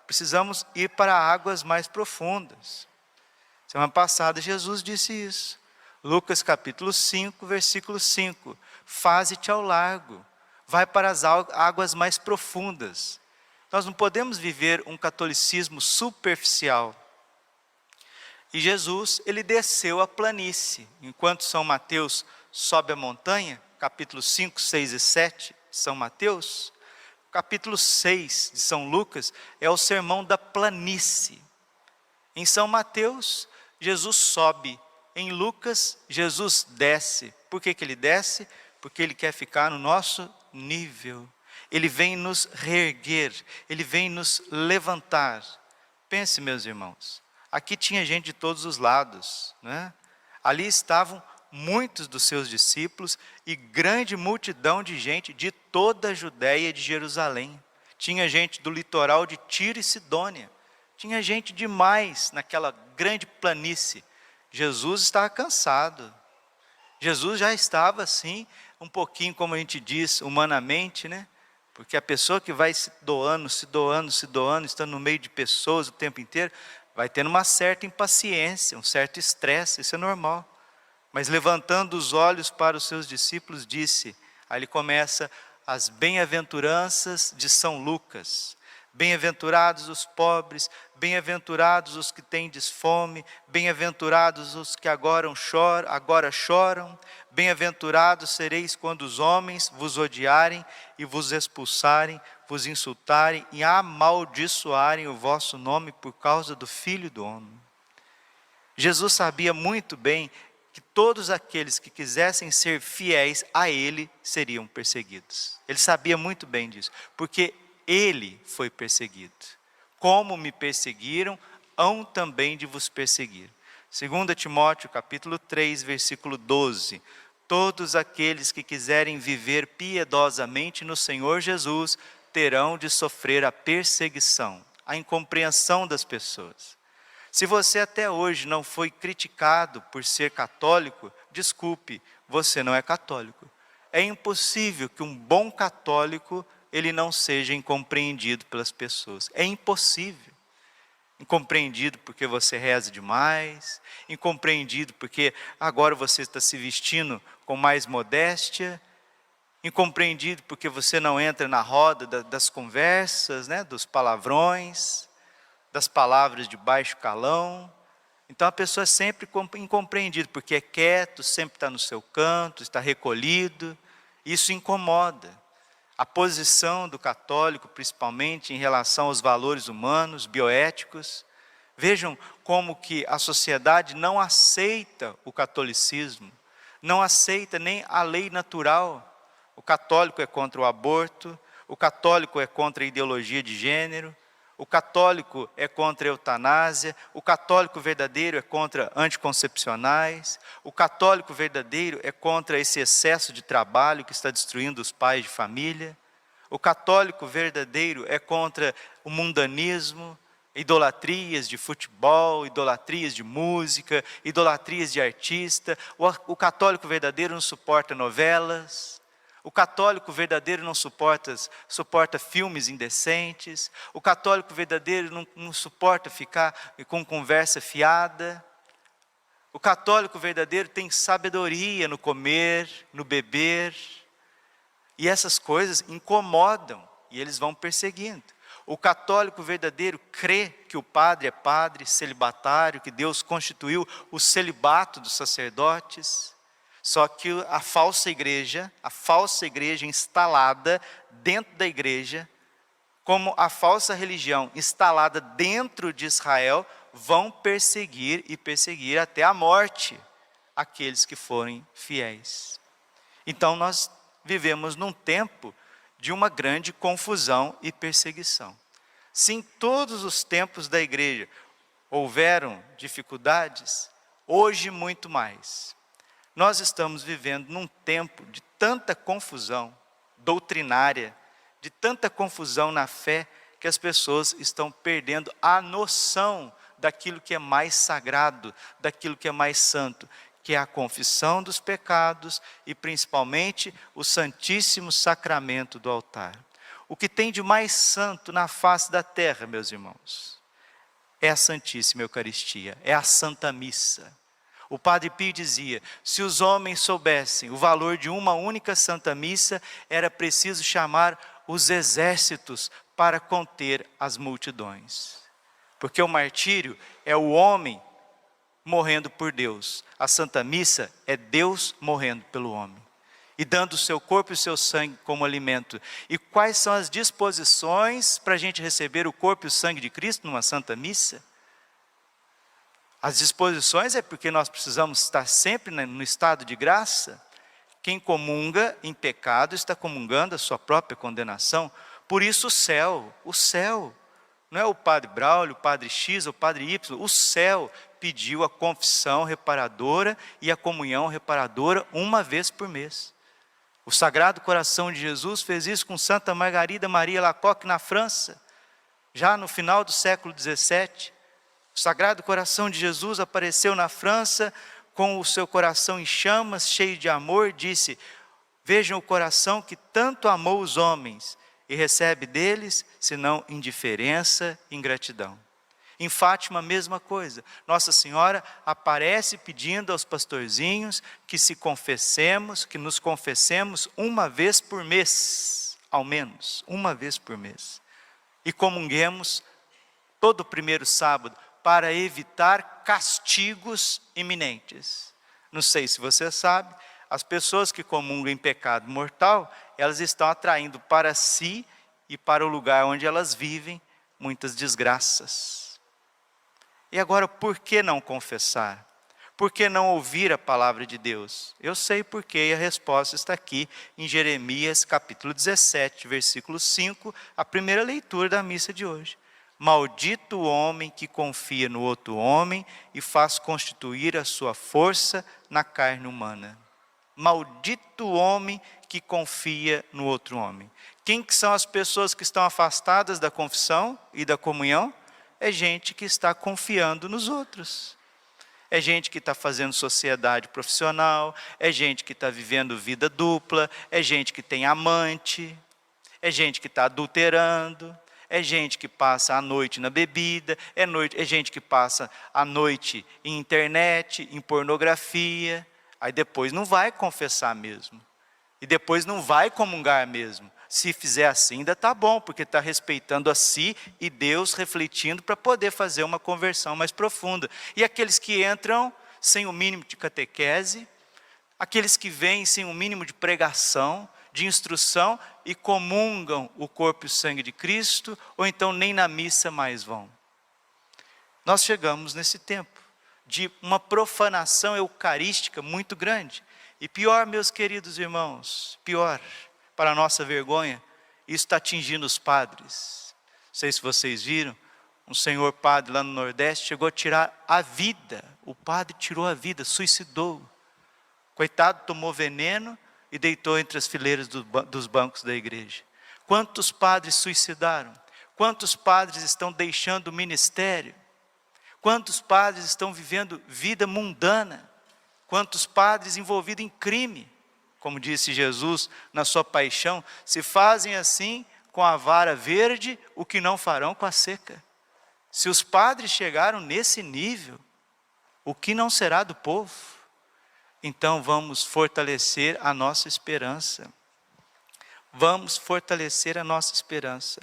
precisamos ir para águas mais profundas. Semana passada Jesus disse isso. Lucas capítulo 5, versículo 5. Faze-te ao largo, vai para as águas mais profundas. Nós não podemos viver um catolicismo superficial. E Jesus, ele desceu a planície. Enquanto São Mateus sobe a montanha, capítulo 5, 6 e 7 de São Mateus, capítulo 6 de São Lucas é o sermão da planície. Em São Mateus, Jesus sobe. Em Lucas, Jesus desce. Por que ele desce? Porque ele quer ficar no nosso nível. Ele vem nos reerguer, ele vem nos levantar. Pense, meus irmãos, aqui tinha gente de todos os lados, né? Ali estavam muitos dos seus discípulos e grande multidão de gente de toda a Judéia e de Jerusalém. Tinha gente do litoral de Tiro e Sidônia. Tinha gente demais naquela grande planície. Jesus estava cansado. Jesus já estava assim, um pouquinho, como a gente diz, humanamente, né? Porque a pessoa que vai se doando, estando no meio de pessoas o tempo inteiro, vai tendo uma certa impaciência, um certo estresse, isso é normal. Mas levantando os olhos para os seus discípulos, disse, aí ele começa as bem-aventuranças de São Lucas. Bem-aventurados os pobres, bem-aventurados os que têm fome, bem-aventurados os que agora choram, bem-aventurados sereis quando os homens vos odiarem e vos expulsarem, vos insultarem e amaldiçoarem o vosso nome por causa do Filho do Homem. Jesus sabia muito bem que todos aqueles que quisessem ser fiéis a Ele seriam perseguidos. Ele sabia muito bem disso, porque Ele foi perseguido. Como me perseguiram, hão também de vos perseguir. 2 Timóteo capítulo 3, versículo 12. Todos aqueles que quiserem viver piedosamente no Senhor Jesus, terão de sofrer a perseguição, a incompreensão das pessoas. Se você até hoje não foi criticado por ser católico, desculpe, você não é católico. É impossível que um bom católico ele não seja incompreendido pelas pessoas. É impossível. Incompreendido porque você reza demais, incompreendido porque agora você está se vestindo com mais modéstia, incompreendido porque você não entra na roda das conversas, né, dos palavrões, das palavras de baixo calão. Então a pessoa é sempre incompreendida, porque é quieto, sempre está no seu canto, está recolhido. Isso incomoda. A posição do católico, principalmente em relação aos valores humanos, bioéticos. Vejam como que a sociedade não aceita o catolicismo, não aceita nem a lei natural. O católico é contra o aborto, o católico é contra a ideologia de gênero, o católico é contra a eutanásia, o católico verdadeiro é contra anticoncepcionais, o católico verdadeiro é contra esse excesso de trabalho que está destruindo os pais de família, o católico verdadeiro é contra o mundanismo, idolatrias de futebol, idolatrias de música, idolatrias de artista. O católico verdadeiro não suporta novelas. O católico verdadeiro não suporta filmes indecentes. O católico verdadeiro não suporta ficar com conversa fiada. O católico verdadeiro tem sabedoria no comer, no beber. E essas coisas incomodam e eles vão perseguindo. O católico verdadeiro crê que o padre é padre, celibatário, que Deus constituiu o celibato dos sacerdotes. Só que a falsa igreja instalada dentro da igreja, como a falsa religião instalada dentro de Israel, vão perseguir e perseguir até a morte aqueles que forem fiéis. Então nós vivemos num tempo de uma grande confusão e perseguição. Se em todos os tempos da igreja houveram dificuldades, hoje muito mais. Nós estamos vivendo num tempo de tanta confusão doutrinária, de tanta confusão na fé, que as pessoas estão perdendo a noção daquilo que é mais sagrado, daquilo que é mais santo, que é a confissão dos pecados e principalmente o Santíssimo Sacramento do altar. O que tem de mais santo na face da terra, meus irmãos, é a Santíssima Eucaristia, é a Santa Missa. O Padre Pio dizia, se os homens soubessem o valor de uma única Santa Missa, era preciso chamar os exércitos para conter as multidões. Porque o martírio é o homem morrendo por Deus. A Santa Missa é Deus morrendo pelo homem e dando o seu corpo e o seu sangue como alimento. E quais são as disposições para a gente receber o corpo e o sangue de Cristo numa Santa Missa? As disposições é porque nós precisamos estar sempre no estado de graça. Quem comunga em pecado está comungando a sua própria condenação. Por isso o céu, não é o Padre Braulio, o Padre X, o Padre Y, o céu pediu a confissão reparadora e a comunhão reparadora uma vez por mês. O Sagrado Coração de Jesus fez isso com Santa Margarida Maria Alacoque na França, já no final do século XVII. O Sagrado Coração de Jesus apareceu na França com o seu coração em chamas, cheio de amor, disse, vejam o coração que tanto amou os homens e recebe deles, senão indiferença e ingratidão. Em Fátima, a mesma coisa. Nossa Senhora aparece pedindo aos pastorzinhos que que nos confessemos uma vez por mês, ao menos, uma vez por mês. E comunguemos todo o primeiro sábado, para evitar castigos iminentes. Não sei se você sabe, as pessoas que comungam em pecado mortal, elas estão atraindo para si e para o lugar onde elas vivem muitas desgraças. E agora, por que não confessar? Por que não ouvir a palavra de Deus? Eu sei por quê, e a resposta está aqui em Jeremias capítulo 17, versículo 5, a primeira leitura da missa de hoje. Maldito o homem que confia no outro homem e faz constituir a sua força na carne humana. Maldito o homem que confia no outro homem. Quem que são as pessoas que estão afastadas da confissão e da comunhão? É gente que está confiando nos outros. É gente que está fazendo sociedade profissional, é gente que está vivendo vida dupla, é gente que tem amante, é gente que está adulterando, é gente que passa a noite na bebida, é gente que passa a noite em internet, em pornografia, aí depois não vai confessar mesmo, e depois não vai comungar mesmo. Se fizer assim ainda está bom, porque está respeitando a si e Deus, refletindo para poder fazer uma conversão mais profunda. E aqueles que entram sem o mínimo de catequese, aqueles que vêm sem o mínimo de pregação, de instrução e comungam o corpo e o sangue de Cristo, ou então nem na missa mais vão. Nós chegamos nesse tempo de uma profanação eucarística muito grande. E pior, meus queridos irmãos, pior, para a nossa vergonha, isso está atingindo os padres. Não sei se vocês viram, um senhor padre lá no Nordeste chegou a tirar a vida. O padre tirou a vida, suicidou. Coitado, tomou veneno e deitou entre as fileiras dos bancos da igreja. Quantos padres suicidaram? Quantos padres estão deixando o ministério? Quantos padres estão vivendo vida mundana? Quantos padres envolvidos em crime? Como disse Jesus na sua paixão, se fazem assim com a vara verde, o que não farão com a seca. Se os padres chegaram nesse nível, o que não será do povo? Então vamos fortalecer a nossa esperança. Vamos fortalecer a nossa esperança.